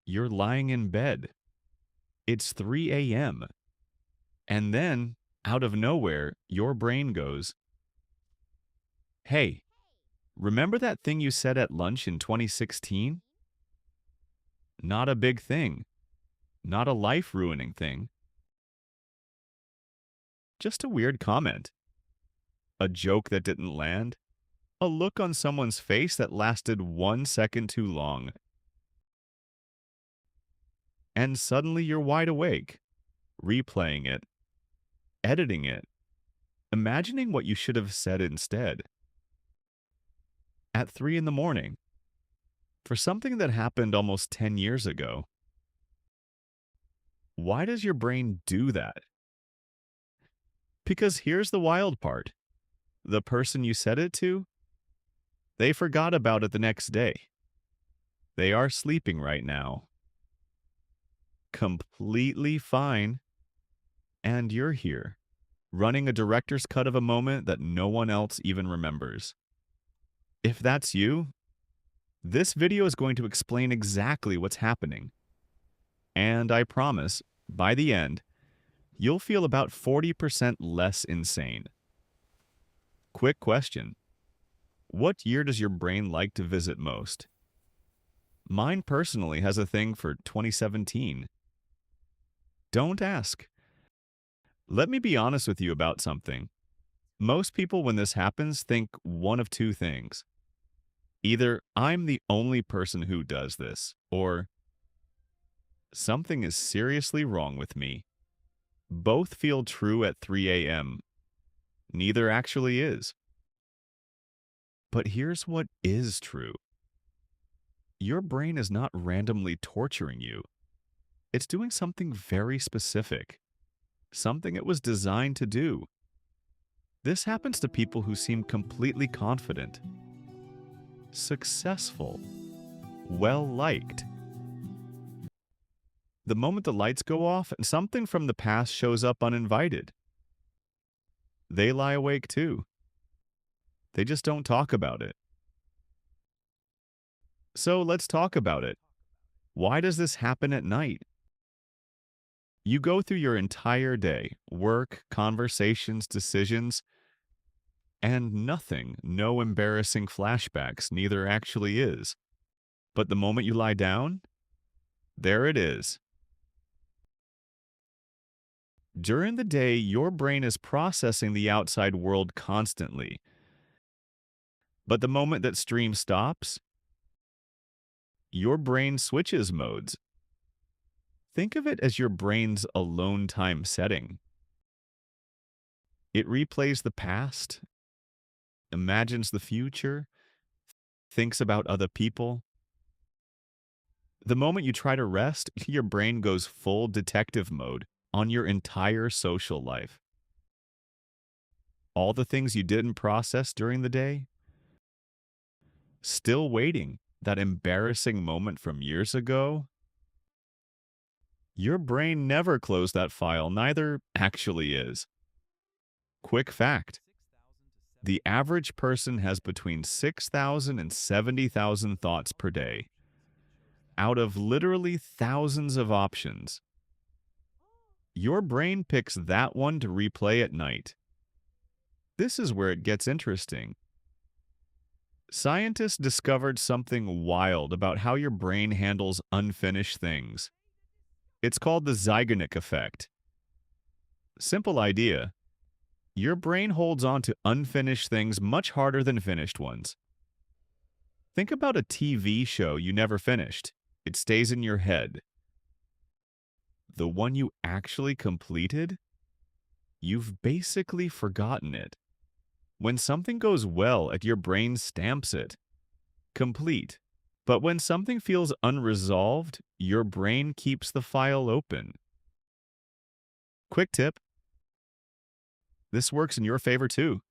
You're lying in bed. It's 3 a.m. And then, out of nowhere, your brain goes, "Hey, remember that thing you said at lunch in 2016? Not a big thing, not a life ruining thing, just a weird comment, a joke that didn't land, a look on someone's face that lasted 1 second too long." And suddenly you're wide awake, replaying it, editing it, imagining what you should have said instead. At 3 in the morning, for something that happened almost 10 years ago. Why does your brain do that? Because here's the wild part. The person you said it to, they forgot about it the next day. They are sleeping right now. Completely fine. And you're here, running a director's cut of a moment that no one else even remembers. If that's you, this video is going to explain exactly what's happening. And I promise, by the end, you'll feel about 40% less insane. Quick question. What year does your brain like to visit most? Mine personally has a thing for 2017. Don't ask. Let me be honest with you about something. Most people, when this happens, think one of two things. Either I'm the only person who does this, or something is seriously wrong with me. Both feel true at 3 a.m. Neither actually is. But here's what is true. Your brain is not randomly torturing you. It's doing something very specific, something it was designed to do. This happens to people who seem completely confident, successful, well-liked. The moment the lights go off, something from the past shows up uninvited. They lie awake too. They just don't talk about it. So let's talk about it. Why does this happen at night? You go through your entire day, work, conversations, decisions, and nothing, no embarrassing flashbacks, neither actually is. But the moment you lie down, there it is. During the day, your brain is processing the outside world constantly. But the moment that stream stops, your brain switches modes. Think of it as your brain's alone time setting. It replays the past, imagines the future, thinks about other people. The moment you try to rest, your brain goes full detective mode on your entire social life. All the things you didn't process during the day, still waiting, that embarrassing moment from years ago. Your brain never closed that file, neither actually is. Quick fact. The average person has between 6,000 and 70,000 thoughts per day, out of literally thousands of options. Your brain picks that one to replay at night. This is where it gets interesting. Scientists discovered something wild about how your brain handles unfinished things. It's called the Zeigarnik Effect. Simple idea. Your brain holds on to unfinished things much harder than finished ones. Think about a TV show you never finished. It stays in your head. The one you actually completed, you've basically forgotten it. When something goes well, your brain stamps it. Complete. But when something feels unresolved, your brain keeps the file open. Quick tip. This works in your favor too.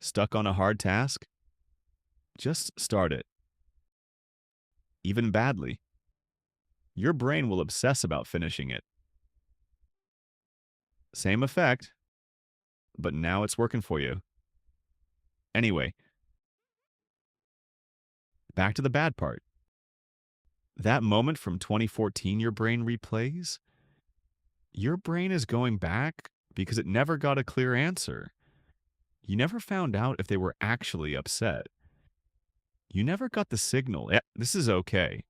Stuck on a hard task? Just start it. Even badly. Your brain will obsess about finishing it. Same effect, but now it's working for you. Anyway, back to the bad part. That moment from 2014 your brain replays, your brain is going back because it never got a clear answer. You never found out if they were actually upset. You never got the signal, this is okay.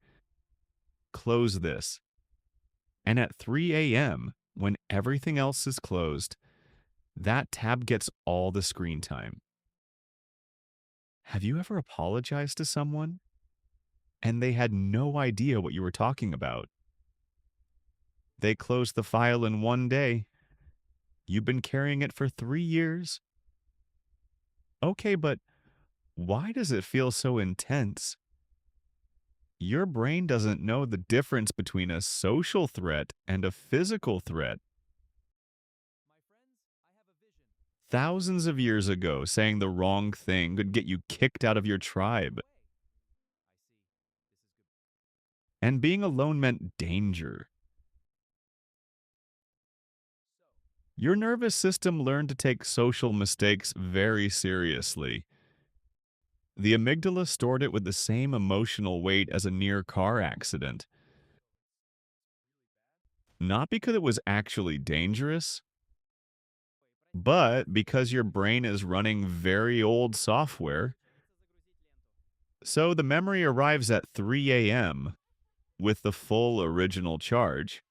Close this. And at 3 a.m., when everything else is closed, that tab gets all the screen time. Have you ever apologized to someone and they had no idea what you were talking about? They closed the file in one day. You've been carrying it for 3 years. Okay, but why does it feel so intense? Your brain doesn't know the difference between a social threat and a physical threat. Thousands of years ago, saying the wrong thing could get you kicked out of your tribe. And being alone meant danger. Your nervous system learned to take social mistakes very seriously. The amygdala stored it with the same emotional weight as a near car accident. Not because it was actually dangerous, but because your brain is running very old software. So the memory arrives at 3 a.m. with the full original charge.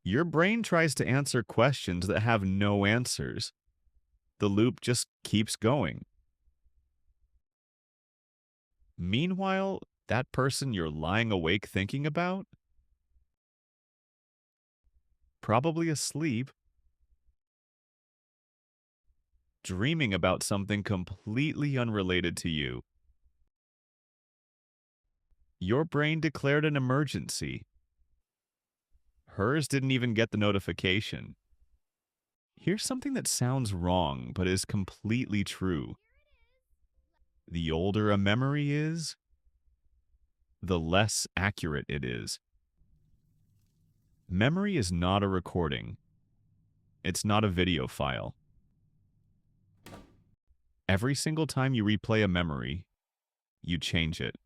Your brain tries to answer questions that have no answers. The loop just keeps going. Meanwhile, that person you're lying awake thinking about, probably asleep, dreaming about something completely unrelated to you. Your brain declared an emergency. Hers didn't even get the notification. Here's something that sounds wrong, but is completely true. The older a memory is, the less accurate it is. Memory is not a recording. It's not a video file. Every single time you replay a memory, you change it.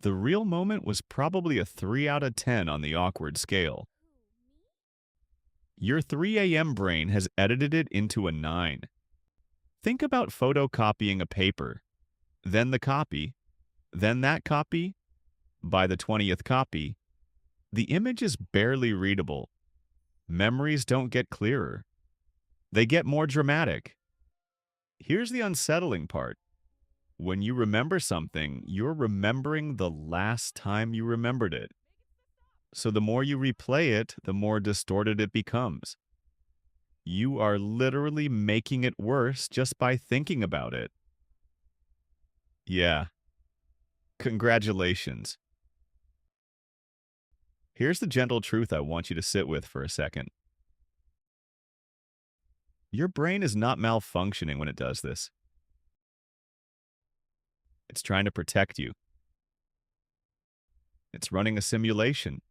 The real moment was probably a 3 out of 10 on the awkward scale. Your 3 a.m. brain has edited it into a 9. Think about photocopying a paper, then the copy, then that copy. By the 20th copy, the image is barely readable. Memories don't get clearer. They get more dramatic. Here's the unsettling part. When you remember something, you're remembering the last time you remembered it. So the more you replay it, the more distorted it becomes. You are literally making it worse just by thinking about it. Yeah. Congratulations. Here's the gentle truth I want you to sit with for a second. Your brain is not malfunctioning when it does this. It's trying to protect you. It's running a simulation.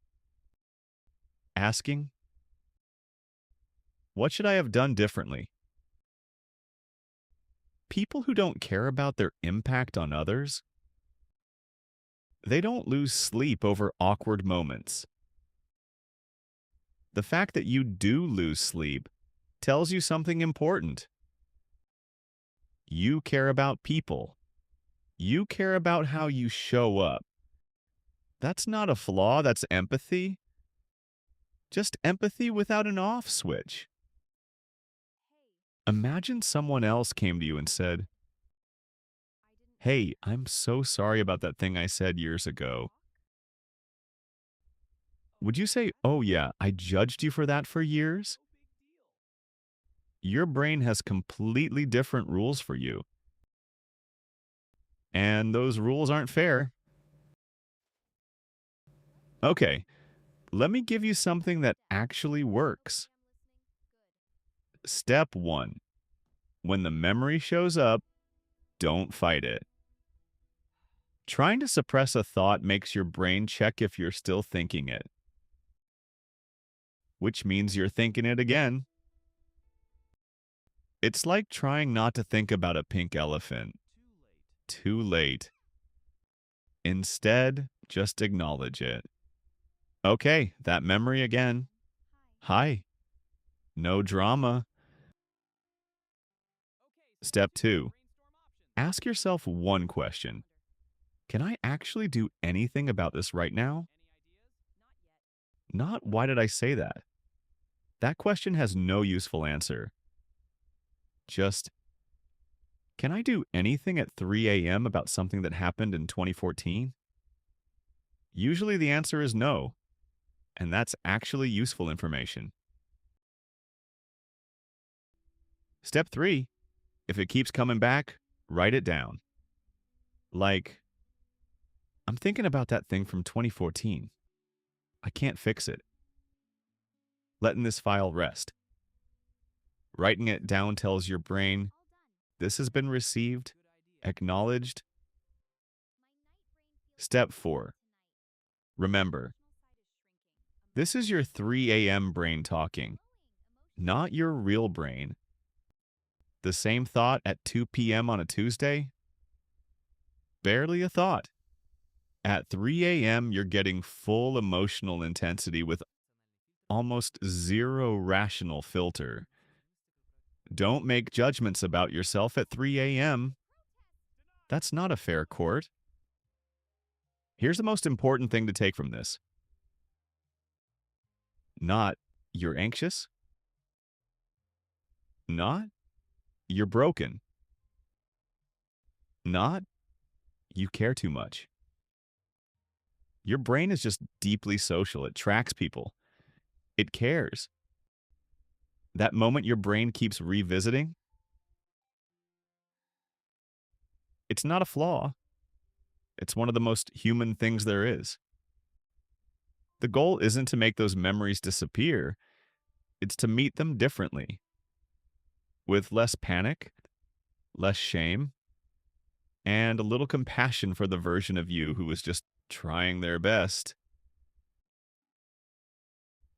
Asking, what should I have done differently? People who don't care about their impact on others, they don't lose sleep over awkward moments. The fact that you do lose sleep tells you something important. You care about people. You care about how you show up. That's not a flaw, that's empathy. Just empathy without an off switch. Imagine someone else came to you and said, "Hey, I'm so sorry about that thing I said years ago." Would you say, "Oh yeah, I judged you for that for years"? Your brain has completely different rules for you. And those rules aren't fair. Okay, let me give you something that actually works. Step 1. When the memory shows up, don't fight it. Trying to suppress a thought makes your brain check if you're still thinking it, which means you're thinking it again. It's like trying not to think about a pink elephant. Too late. Instead, just acknowledge it. Okay, that memory again. Hi. No drama. Step 2. Ask yourself one question. Can I actually do anything about this right now? Not why did I say that? That question has no useful answer. Just, can I do anything at 3 a.m. about something that happened in 2014? Usually the answer is no, and that's actually useful information. Step 3. If it keeps coming back, write it down. Like, I'm thinking about that thing from 2014. I can't fix it. Letting this file rest. Writing it down tells your brain, this has been received, acknowledged. Step 4. Remember, this is your 3 a.m. brain talking, not your real brain. The same thought at 2 p.m. on a Tuesday? Barely a thought. At 3 a.m., you're getting full emotional intensity with almost zero rational filter. Don't make judgments about yourself at 3 a.m. That's not a fair court. Here's the most important thing to take from this. Not, you're anxious. Not, you're broken. Not, you care too much. Your brain is just deeply social. It tracks people. It cares. That moment your brain keeps revisiting, it's not a flaw. It's one of the most human things there is. The goal isn't to make those memories disappear. It's to meet them differently. With less panic, less shame, and a little compassion for the version of you who was just trying their best.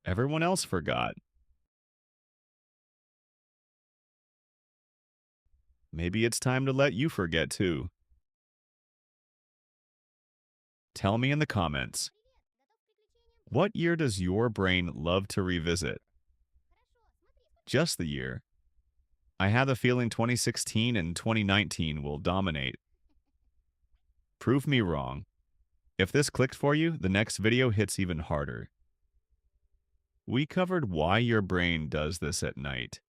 Everyone else forgot. Maybe it's time to let you forget too. Tell me in the comments, what year does your brain love to revisit? Just the year. I have a feeling 2016 and 2019 will dominate. Prove me wrong. If this clicked for you, the next video hits even harder. We covered why your brain does this at night,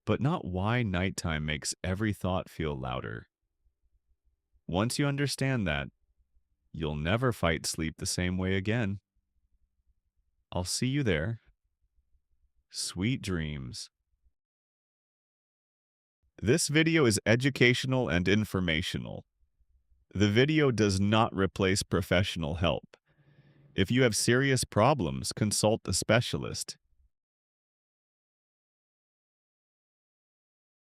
but not why nighttime makes every thought feel louder. Once you understand that, you'll never fight sleep the same way again. I'll see you there. Sweet dreams. This video is educational and informational. The video does not replace professional help. If you have serious problems, consult a specialist.